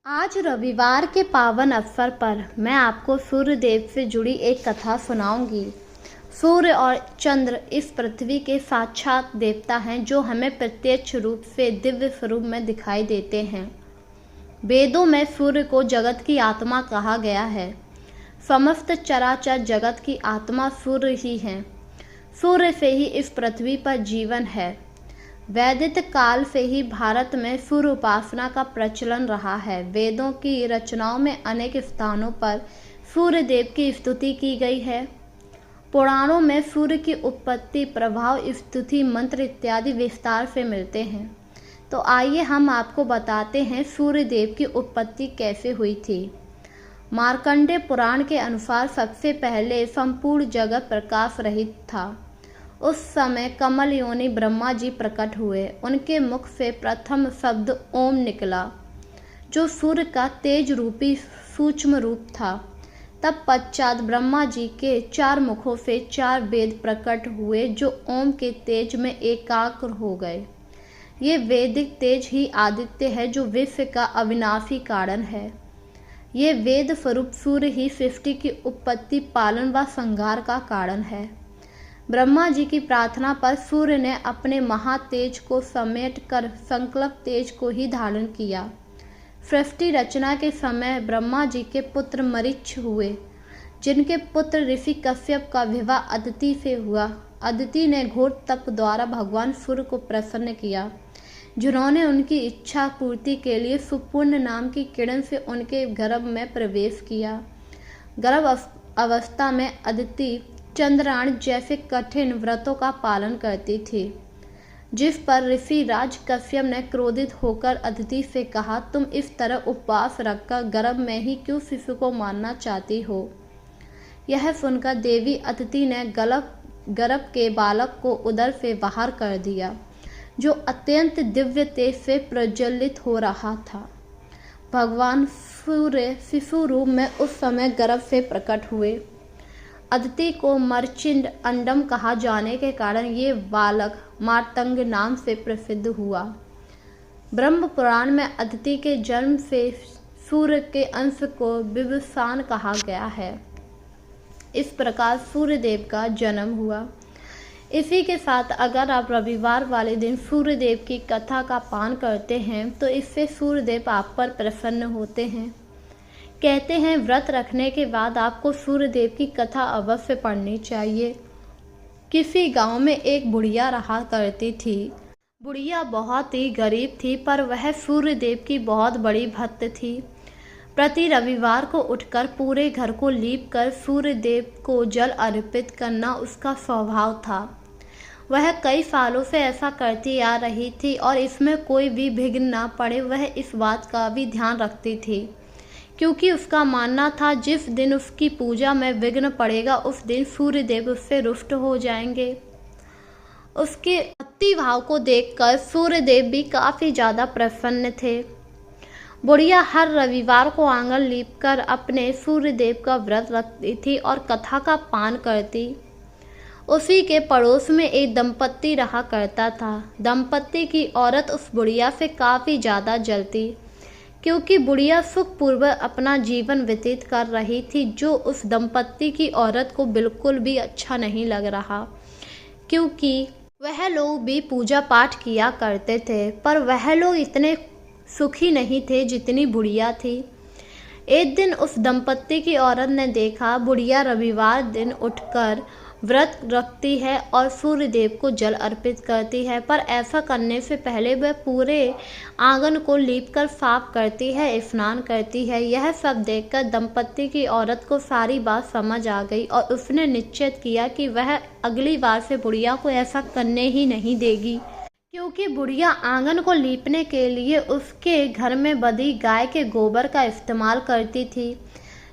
आज रविवार के पावन अवसर पर मैं आपको सूर्य देव से जुड़ी एक कथा सुनाऊंगी। सूर्य और चंद्र इस पृथ्वी के साक्षात देवता हैं जो हमें प्रत्यक्ष रूप से दिव्य स्वरूप में दिखाई देते हैं। वेदों में सूर्य को जगत की आत्मा कहा गया है। समस्त चराचर जगत की आत्मा सूर्य ही है। सूर्य से ही इस पृथ्वी पर जीवन है। वैदिक काल से ही भारत में सूर्य उपासना का प्रचलन रहा है। वेदों की रचनाओं में अनेक स्थानों पर सूर्य देव की स्तुति की गई है। पुराणों में सूर्य की उत्पत्ति, प्रभाव, स्तुति, मंत्र इत्यादि विस्तार से मिलते हैं। तो आइए हम आपको बताते हैं सूर्य देव की उत्पत्ति कैसे हुई थी। मार्कंडेय पुराण के अनुसार सबसे पहले संपूर्ण जगत प्रकाश रहित था। उस समय कमल योनि ब्रह्मा जी प्रकट हुए। उनके मुख से प्रथम शब्द ओम निकला, जो सूर्य का तेज रूपी सूक्ष्म रूप था। तब पश्चात ब्रह्मा जी के 4 मुखों से 4 वेद प्रकट हुए, जो ओम के तेज में एकाग्र हो गए। ये वैदिक तेज ही आदित्य है, जो विश्व का अविनाशी कारण है। ये वेद स्वरूप सूर्य ही सृष्टि की उत्पत्ति, पालन व संहार का कारण है। ब्रह्मा जी की प्रार्थना पर सूर्य ने अपने महातेज को समेट कर संकल्प तेज को ही धारण किया। सृष्टि रचना के समय ब्रह्मा जी के पुत्र मरीच हुए, जिनके पुत्र ऋषि कश्यप का विवाह अदिति से हुआ। अदिति ने घोर तप द्वारा भगवान सूर्य को प्रसन्न किया, जिन्होंने उनकी इच्छा पूर्ति के लिए सुपूर्ण नाम की किरण से उनके गर्भ में प्रवेश किया। गर्भ अवस्था में अदिति चंद्रायण जैसे कठिन व्रतों का पालन करती थी, जिस पर ऋषि राज कश्यप ने क्रोधित होकर अदिति से कहा, तुम इस तरह उपवास रखकर गर्भ में ही क्यों शिशु को मारना चाहती हो। यह सुनकर देवी अदिति ने गर्भ के बालक को उदर से बाहर कर दिया, जो अत्यंत दिव्य तेज से प्रज्वलित हो रहा था। भगवान सूर्य शिशु रूप में उस समय गर्भ से प्रकट हुए। अदिति को मर्चिंड अंडम कहा जाने के कारण ये बालक मातंग नाम से प्रसिद्ध हुआ। ब्रह्म पुराण में अदिति के जन्म से सूर्य के अंश को विवस्वान कहा गया है। इस प्रकार सूर्य देव का जन्म हुआ। इसी के साथ अगर आप रविवार वाले दिन सूर्य देव की कथा का पान करते हैं तो इससे सूर्य देव आप पर प्रसन्न होते हैं। कहते हैं व्रत रखने के बाद आपको सूर्य देव की कथा अवश्य पढ़नी चाहिए। किसी गांव में एक बुढ़िया रहा करती थी। बुढ़िया बहुत ही गरीब थी, पर वह सूर्य देव की बहुत बड़ी भक्त थी। प्रति रविवार को उठकर पूरे घर को लीप कर सूर्य देव को जल अर्पित करना उसका स्वभाव था। वह कई सालों से ऐसा करती आ रही थी और इसमें कोई भी विघ्न ना पड़े, वह इस बात का भी ध्यान रखती थी, क्योंकि उसका मानना था जिस दिन उसकी पूजा में विघ्न पड़ेगा उस दिन सूर्य देव उससे रुष्ट हो जाएंगे। उसके भक्ति भाव को देखकर सूर्य देव भी काफी ज्यादा प्रसन्न थे। बुढ़िया हर रविवार को आंगन लीपकर अपने सूर्य देव का व्रत रखती थी और कथा का पान करती। उसी के पड़ोस में एक दंपत्ति रहा करता था। दंपत्ति की औरत उस बुढ़िया से काफी ज्यादा जलती, क्योंकि बुढ़िया सुखपूर्वक अपना जीवन व्यतीत कर रही थी, जो उस दंपत्ति की औरत को बिल्कुल भी अच्छा नहीं लग रहा, क्योंकि वह लोग भी पूजा पाठ किया करते थे, पर वह लोग इतने सुखी नहीं थे जितनी बुढ़िया थी। एक दिन उस दंपत्ति की औरत ने देखा बुढ़िया रविवार दिन उठकर व्रत रखती है और सूर्य देव को जल अर्पित करती है, पर ऐसा करने से पहले वह पूरे आंगन को लीपकर साफ करती है, स्नान करती है। यह सब देखकर दंपत्ति की औरत को सारी बात समझ आ गई और उसने निश्चय किया कि वह अगली बार से बुढ़िया को ऐसा करने ही नहीं देगी, क्योंकि बुढ़िया आंगन को लीपने के लिए उसके घर में बंधी गाय के गोबर का इस्तेमाल करती थी,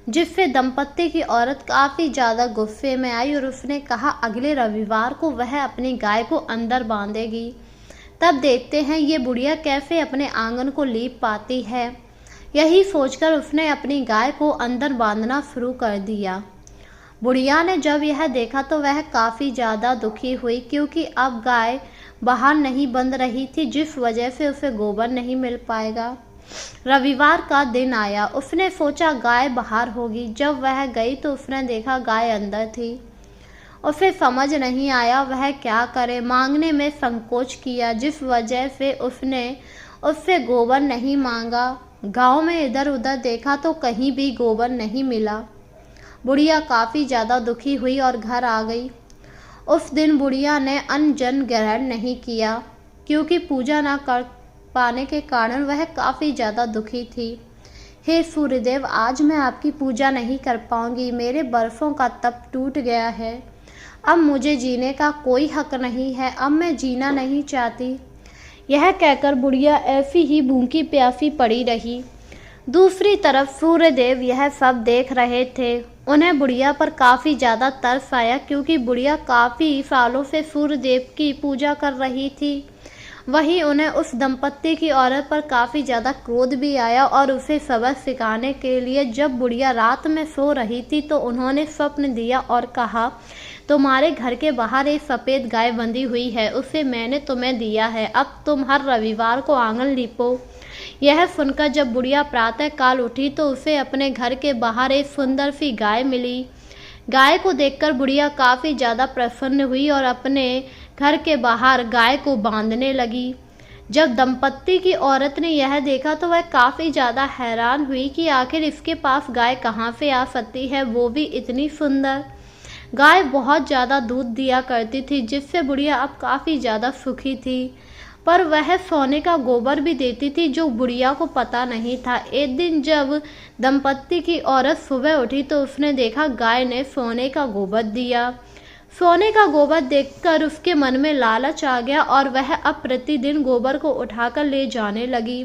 जिससे दंपत्ति की औरत काफी ज्यादा गुस्से में आई और उसने कहा अगले रविवार को वह अपनी गाय को अंदर बांधेगी। तब देखते हैं ये बुढ़िया कैसे अपने आंगन को लीप पाती है। यही सोचकर उसने अपनी गाय को अंदर बांधना शुरू कर दिया। बुढ़िया ने जब यह देखा तो वह काफी ज्यादा दुखी हुई, क्योंकि अब गाय बाहर नहीं बंध रही थी, जिस वजह से उसे गोबर नहीं मिल पाएगा। रविवार का दिन आया। उसने सोचा गाय बाहर होगी। जब वह गई तो उसने देखा गाय अंदर थी। उसे समझ नहीं आया वह क्या करे। मांगने में संकोच किया, जिस वजह से उसने उससे गोबर नहीं मांगा। गांव में इधर उधर देखा तो कहीं भी गोबर नहीं मिला। बुढ़िया काफ़ी ज़्यादा दुखी हुई और घर आ गई। उस दिन बुढ़िया ने अन्न जल ग्रहण नहीं किया, क्योंकि पूजा न कर पाने के कारण वह काफ़ी ज़्यादा दुखी थी। हे सूर्यदेव, आज मैं आपकी पूजा नहीं कर पाऊंगी। मेरे बरसों का तप टूट गया है। अब मुझे जीने का कोई हक नहीं है। अब मैं जीना नहीं चाहती। यह कहकर बुढ़िया ऐसी ही भूखी प्यासी पड़ी रही। दूसरी तरफ सूर्यदेव यह सब देख रहे थे। उन्हें बुढ़िया पर काफ़ी ज़्यादा तरस आया, क्योंकि बुढ़िया काफ़ी सालों से सूर्यदेव की पूजा कर रही थी। वहीं उन्हें उस दंपत्ति की औरत पर काफ़ी ज़्यादा क्रोध भी आया और उसे सबक सिखाने के लिए जब बुढ़िया रात में सो रही थी तो उन्होंने स्वप्न दिया और कहा, तुम्हारे घर के बाहर एक सफ़ेद गाय बंधी हुई है, उसे मैंने तुम्हें दिया है। अब तुम हर रविवार को आंगन लीपो। यह सुनकर जब बुढ़िया प्रातः काल उठी तो उसे अपने घर के बाहर एक सुंदर सी गाय मिली। गाय को देखकर बुढ़िया काफ़ी ज़्यादा प्रसन्न हुई और अपने घर के बाहर गाय को बांधने लगी। जब दंपत्ति की औरत ने यह देखा तो वह काफ़ी ज़्यादा हैरान हुई कि आखिर इसके पास गाय कहाँ से आ सकती है, वो भी इतनी सुंदर। गाय बहुत ज़्यादा दूध दिया करती थी, जिससे बुढ़िया अब काफ़ी ज़्यादा सुखी थी। पर वह सोने का गोबर भी देती थी, जो बुढ़िया को पता नहीं था। एक दिन जब दंपत्ति की औरत सुबह उठी तो उसने देखा गाय ने सोने का गोबर दिया। सोने का गोबर देखकर उसके मन में लालच आ गया और वह अब प्रतिदिन गोबर को उठाकर ले जाने लगी।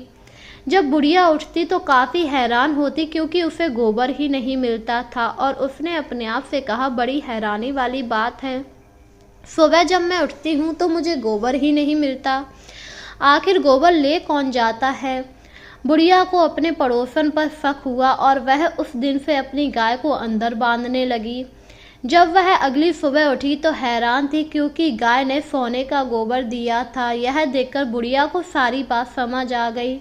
जब बुढ़िया उठती तो काफ़ी हैरान होती, क्योंकि उसे गोबर ही नहीं मिलता था और उसने अपने आप से कहा, बड़ी हैरानी वाली बात है, सुबह जब मैं उठती हूँ तो मुझे गोबर ही नहीं मिलता। आखिर गोबर ले कौन जाता है। बुढ़िया को अपने पड़ोसन पर शक हुआ और वह उस दिन से अपनी गाय को अंदर बांधने लगी। जब वह अगली सुबह उठी तो हैरान थी, क्योंकि गाय ने सोने का गोबर दिया था। यह देखकर बुढ़िया को सारी बात समझ आ गई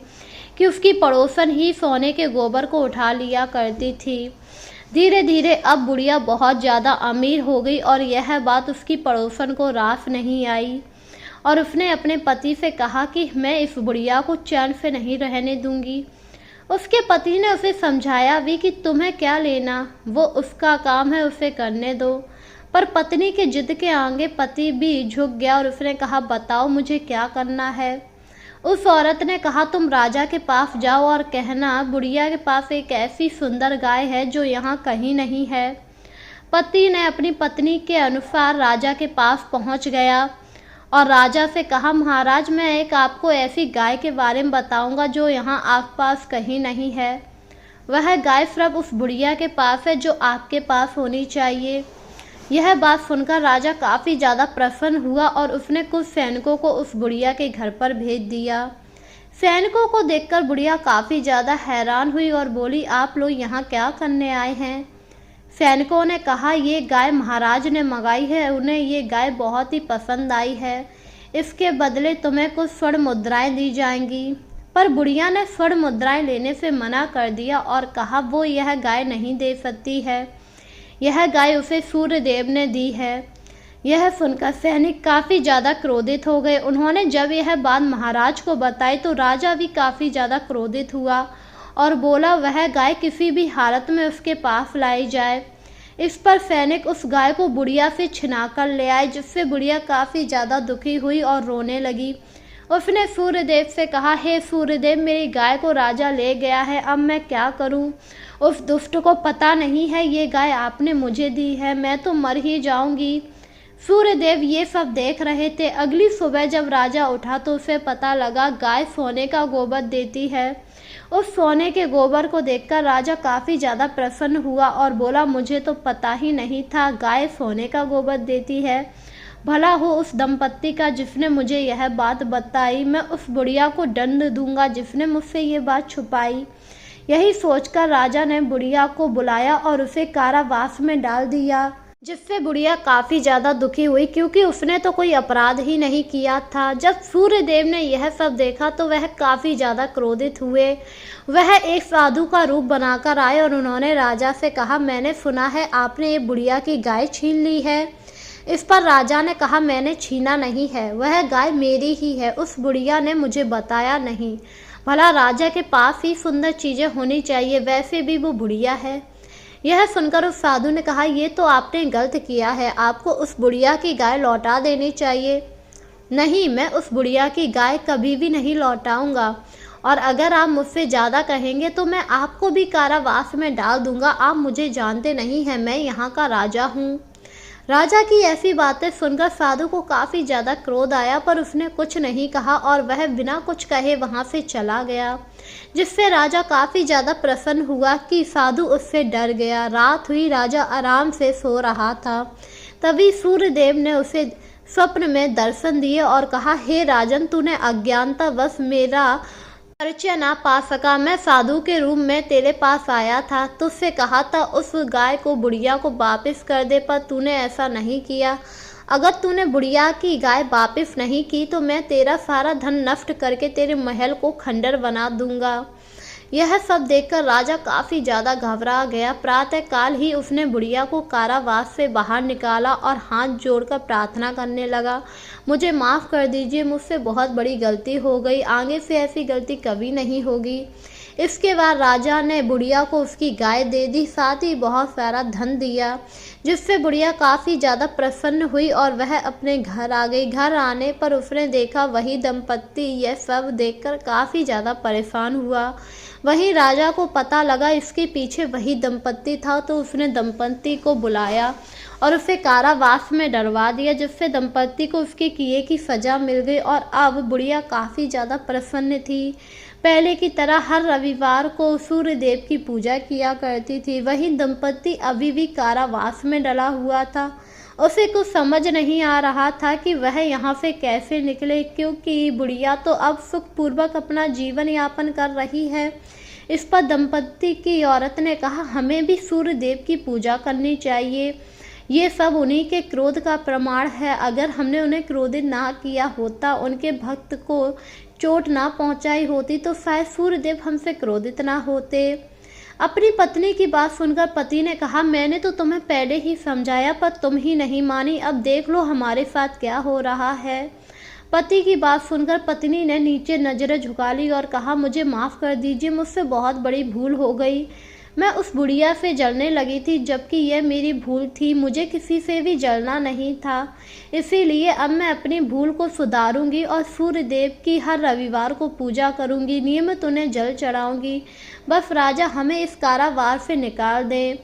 कि उसकी पड़ोसन ही सोने के गोबर को उठा लिया करती थी। धीरे धीरे अब बुढ़िया बहुत ज़्यादा अमीर हो गई और यह बात उसकी पड़ोसन को रास नहीं आई और उसने अपने पति से कहा कि मैं इस बुढ़िया को चैन से नहीं रहने दूंगी। उसके पति ने उसे समझाया भी कि तुम्हें क्या लेना, वो उसका काम है, उसे करने दो। पर पत्नी के जिद के आगे पति भी झुक गया और उसने कहा, बताओ मुझे क्या करना है। उस औरत ने कहा, तुम राजा के पास जाओ और कहना बुढ़िया के पास एक ऐसी सुंदर गाय है जो यहाँ कहीं नहीं है। पति ने अपनी पत्नी के अनुसार राजा के पास पहुँच गया और राजा से कहा, महाराज, मैं एक आपको ऐसी गाय के बारे में बताऊंगा जो यहाँ आसपास कहीं नहीं है। वह गाय सिर्फ उस बुढ़िया के पास है जो आपके पास होनी चाहिए। यह बात सुनकर राजा काफ़ी ज़्यादा प्रसन्न हुआ और उसने कुछ सैनिकों को उस बुढ़िया के घर पर भेज दिया। सैनिकों को देखकर बुढ़िया काफ़ी ज़्यादा हैरान हुई और बोली, आप लोग यहाँ क्या करने आए हैं। सैनिकों ने कहा, ये गाय महाराज ने मंगाई है, उन्हें ये गाय बहुत ही पसंद आई है, इसके बदले तुम्हें कुछ स्वर्ण मुद्राएं दी जाएंगी। पर बुढ़िया ने स्वर्ण मुद्राएं लेने से मना कर दिया और कहा वो यह गाय नहीं दे सकती है, यह गाय उसे सूर्यदेव ने दी है। यह सुनकर सैनिक काफ़ी ज़्यादा क्रोधित हो गए। उन्होंने जब यह बात महाराज को बताई तो राजा भी काफ़ी ज़्यादा क्रोधित हुआ और बोला वह गाय किसी भी हालत में उसके पास लाई जाए। इस पर सैनिक उस गाय को बुढ़िया से छिना कर ले आए, जिससे बुढ़िया काफ़ी ज़्यादा दुखी हुई और रोने लगी। उसने सूर्यदेव से कहा, हे सूर्यदेव, मेरी गाय को राजा ले गया है, अब मैं क्या करूं? उस दुष्ट को पता नहीं है ये गाय आपने मुझे दी है, मैं तो मर ही जाऊंगी। सूर्यदेव ये सब देख रहे थे। अगली सुबह जब राजा उठा तो उसे पता लगा गाय सोने का गोबर देती है। उस सोने के गोबर को देखकर राजा काफ़ी ज़्यादा प्रसन्न हुआ और बोला, मुझे तो पता ही नहीं था गाय सोने का गोबर देती है। भला हो उस दंपत्ति का जिसने मुझे यह बात बताई। मैं उस बुढ़िया को दंड दूंगा जिसने मुझसे ये बात छुपाई। यही सोचकर राजा ने बुढ़िया को बुलाया और उसे कारावास में डाल दिया। जिससे बुढ़िया काफ़ी ज़्यादा दुखी हुई, क्योंकि उसने तो कोई अपराध ही नहीं किया था। जब सूर्यदेव ने यह सब देखा तो वह काफ़ी ज़्यादा क्रोधित हुए। वह एक साधु का रूप बनाकर आए और उन्होंने राजा से कहा, मैंने सुना है आपने ये बुढ़िया की गाय छीन ली है। इस पर राजा ने कहा, मैंने छीना नहीं है, वह गाय मेरी ही है, उस बुढ़िया ने मुझे बताया नहीं। भला राजा के पास ही सुंदर चीज़ें होनी चाहिए, वैसे भी वो बुढ़िया है। यह सुनकर उस साधु ने कहा, ये तो आपने गलत किया है, आपको उस बुढ़िया की गाय लौटा देनी चाहिए। नहीं, मैं उस बुढ़िया की गाय कभी भी नहीं लौटाऊंगा, और अगर आप मुझसे ज़्यादा कहेंगे तो मैं आपको भी कारावास में डाल दूंगा। आप मुझे जानते नहीं हैं, मैं यहाँ का राजा हूँ। राजा की ऐसी बातें सुनकर साधु को काफ़ी ज़्यादा क्रोध आया, पर उसने कुछ नहीं कहा और वह बिना कुछ कहे वहाँ से चला गया, जिससे राजा काफ़ी ज़्यादा प्रसन्न हुआ कि साधु उससे डर गया। रात हुई, राजा आराम से सो रहा था। तभी सूर्यदेव ने उसे स्वप्न में दर्शन दिए और कहा, हे राजन, तूने अज्ञानतावश मेरा परिचय ना पा सका। मैं साधु के रूप में तेरे पास आया था, तुझसे कहा था उस गाय को, बुढ़िया को वापस कर दे, पर तूने ऐसा नहीं किया। अगर तूने बुढ़िया की गाय वापस नहीं की तो मैं तेरा सारा धन नष्ट करके तेरे महल को खंडर बना दूंगा। यह सब देखकर राजा काफ़ी ज़्यादा घबरा गया। प्रातःकाल ही उसने बुढ़िया को कारावास से बाहर निकाला और हाथ जोड़कर प्रार्थना करने लगा, मुझे माफ़ कर दीजिए, मुझसे बहुत बड़ी गलती हो गई, आगे से ऐसी गलती कभी नहीं होगी। इसके बाद राजा ने बुढ़िया को उसकी गाय दे दी, साथ ही बहुत सारा धन दिया, जिससे बुढ़िया काफ़ी ज़्यादा प्रसन्न हुई और वह अपने घर आ गई। घर आने पर उसने देखा वही दंपत्ति। यह सब देखकर काफ़ी ज़्यादा परेशान हुआ। वहीं राजा को पता लगा इसके पीछे वही दंपत्ति था, तो उसने दंपत्ति को बुलाया और उसे कारावास में डलवा दिया, जिससे दंपत्ति को उसके किए की सज़ा मिल गई। और अब बुढ़िया काफ़ी ज़्यादा प्रसन्न थी। पहले की तरह हर रविवार को सूर्यदेव की पूजा किया करती थी। वहीं दंपत्ति अभी भी कारावास में डला हुआ था। उसे कुछ समझ नहीं आ रहा था कि वह यहाँ से कैसे निकले, क्योंकि बुढ़िया तो अब सुखपूर्वक अपना जीवन यापन कर रही है। इस पर दंपत्ति की औरत ने कहा, हमें भी सूर्यदेव की पूजा करनी चाहिए, ये सब उन्हीं के क्रोध का प्रमाण है। अगर हमने उन्हें क्रोधित ना किया होता, उनके भक्त को चोट ना पहुंचाई होती, तो शायद सूर्यदेव हमसे क्रोधित ना होते। अपनी पत्नी की बात सुनकर पति ने कहा, मैंने तो तुम्हें पहले ही समझाया, पर तुम ही नहीं मानी, अब देख लो हमारे साथ क्या हो रहा है। पति की बात सुनकर पत्नी ने नीचे नजरें झुका ली और कहा, मुझे माफ़ कर दीजिए, मुझसे बहुत बड़ी भूल हो गई। मैं उस बुढ़िया से जलने लगी थी, जबकि यह मेरी भूल थी, मुझे किसी से भी जलना नहीं था। इसीलिए अब मैं अपनी भूल को सुधारूंगी और सूर्यदेव की हर रविवार को पूजा करूंगी, नियमित उन्हें जल चढ़ाऊंगी। बस राजा हमें इस कारावास से निकाल दें।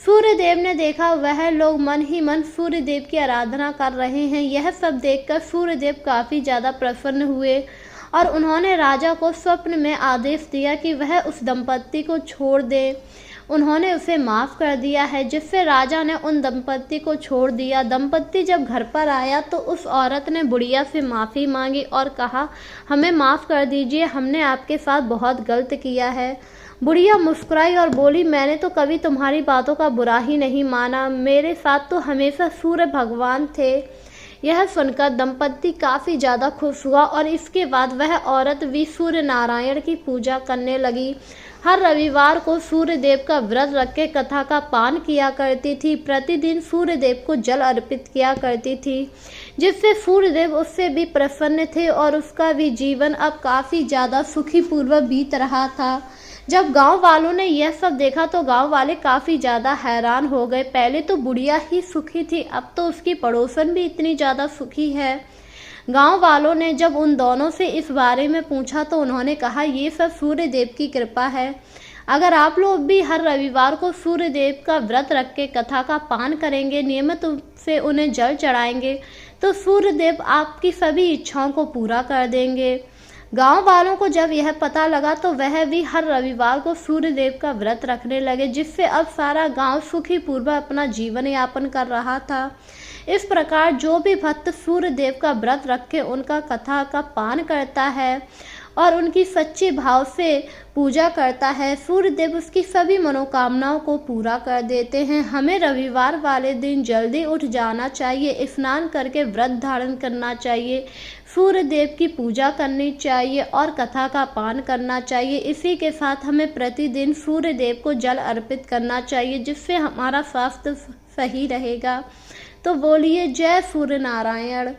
सूर्यदेव ने देखा वह लोग मन ही मन सूर्यदेव की आराधना कर रहे हैं। यह सब देखकर सूर्यदेव काफ़ी ज़्यादा प्रसन्न हुए और उन्होंने राजा को स्वप्न में आदेश दिया कि वह उस दंपत्ति को छोड़ दे। उन्होंने उसे माफ़ कर दिया है, जिससे राजा ने उन दंपत्ति को छोड़ दिया। दंपत्ति जब घर पर आया तो उस औरत ने बुढ़िया से माफ़ी मांगी और कहा, हमें माफ़ कर दीजिए, हमने आपके साथ बहुत गलत किया है। बुढ़िया मुस्कुराई और बोली, मैंने तो कभी तुम्हारी बातों का बुरा ही नहीं माना, मेरे साथ तो हमेशा सूर्य भगवान थे। यह सुनकर दंपत्ति काफ़ी ज़्यादा खुश हुआ और इसके बाद वह औरत भी सूर्य नारायण की पूजा करने लगी। हर रविवार को सूर्यदेव का व्रत रख के कथा का पान किया करती थी। प्रतिदिन सूर्यदेव को जल अर्पित किया करती थी, जिससे सूर्यदेव उससे भी प्रसन्न थे और उसका भी जीवन अब काफ़ी ज़्यादा सुखी पूर्वक बीत रहा था। जब गांव वालों ने यह सब देखा तो गांव वाले काफ़ी ज़्यादा हैरान हो गए। पहले तो बुढ़िया ही सुखी थी, अब तो उसकी पड़ोसन भी इतनी ज़्यादा सुखी है। गांव वालों ने जब उन दोनों से इस बारे में पूछा तो उन्होंने कहा, ये सब सूर्यदेव की कृपा है। अगर आप लोग भी हर रविवार को सूर्यदेव का व्रत रख के कथा का पान करेंगे, नियमित से उन्हें जल चढ़ाएंगे, तो सूर्यदेव आपकी सभी इच्छाओं को पूरा कर देंगे। गांव वालों को जब यह पता लगा तो वह भी हर रविवार को सूर्यदेव का व्रत रखने लगे, जिससे अब सारा गांव सुखी पूर्वक अपना जीवन यापन कर रहा था। इस प्रकार जो भी भक्त सूर्यदेव का व्रत रख के उनका कथा का पान करता है, और उनकी सच्चे भाव से पूजा करता है, सूर्यदेव उसकी सभी मनोकामनाओं को पूरा कर देते हैं। हमें रविवार वाले दिन जल्दी उठ जाना चाहिए, स्नान करके व्रत धारण करना चाहिए, सूर्यदेव की पूजा करनी चाहिए और कथा का पान करना चाहिए। इसी के साथ हमें प्रतिदिन सूर्यदेव को जल अर्पित करना चाहिए, जिससे हमारा स्वास्थ्य सही रहेगा। तो बोलिए जय सूर्य नारायण।